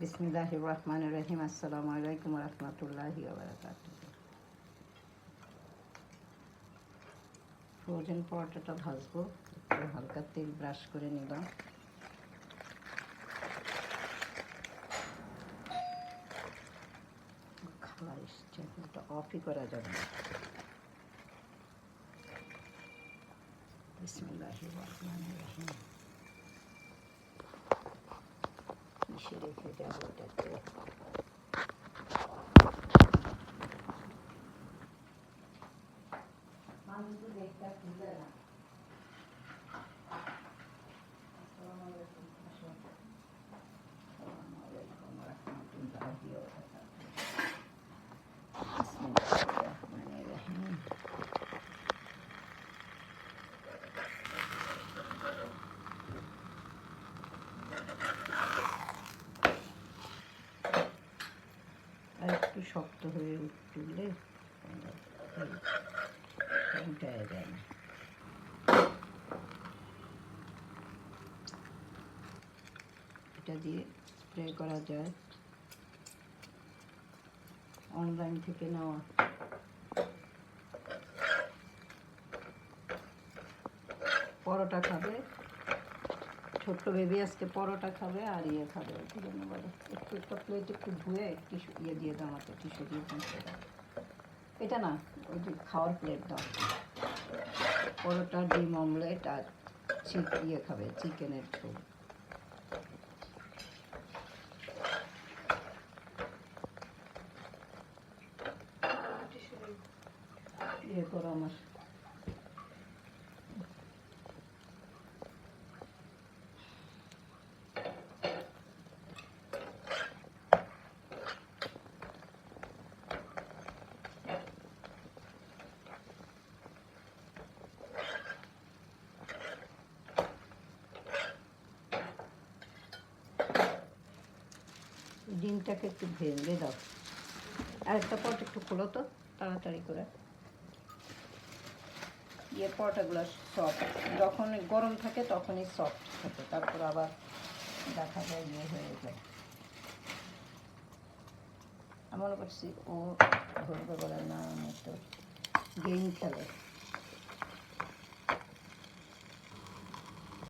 বিসমিল্লাহির রহমানির রহিম। আসসালামু আলাইকুম ওয়া রাহমাতুল্লাহি ওয়া বারাকাতুহু। ফ্রোজেন পরোটাটা ভাজবো, একটু হালকা তেল ব্রাশ করে নিলাম। খাবার এসছে, এটা অফই করা যাবে না। বিসমিল্লাহির রহমানির রহিম। মিশিয়ে রেখে যাবো এটাকে। আর একটু শক্ত হয়ে উঠলে উঠায় যায় না। এটা দিয়ে স্প্রে করা যায়, অনলাইন থেকে নেওয়া। পরোটা খাবে, ছোট্ট বেবি আজকে পরোটা খাবে আর ইয়ে খাবে, কি যেন বলে, একটু একটা প্লেট একটু ধুয়ে টিস্যু ইয়ে দিয়ে দাও, আমাকে টিস্যু দিয়ে দাও। এটা না, ওই যে খাওয়ার প্লেট দাও। পরোটা, ডিম অমলেট আর ইয়ে খাবে, চিকেনের ঝোল। ইয়ে করো আমার। ডিমটাকে একটু ভেঙে দাও। আর একটা পট একটু খোলো তো তাড়াতাড়ি করে। ইয়ে পরোটাগুলো সফট, যখন গরম থাকে তখনই সফট থাকে, তারপর আবার দেখা যায় ইয়ে হয়ে যায়। আমি মনে করছি ও ধরবে বলে না, তো গেম খেলে।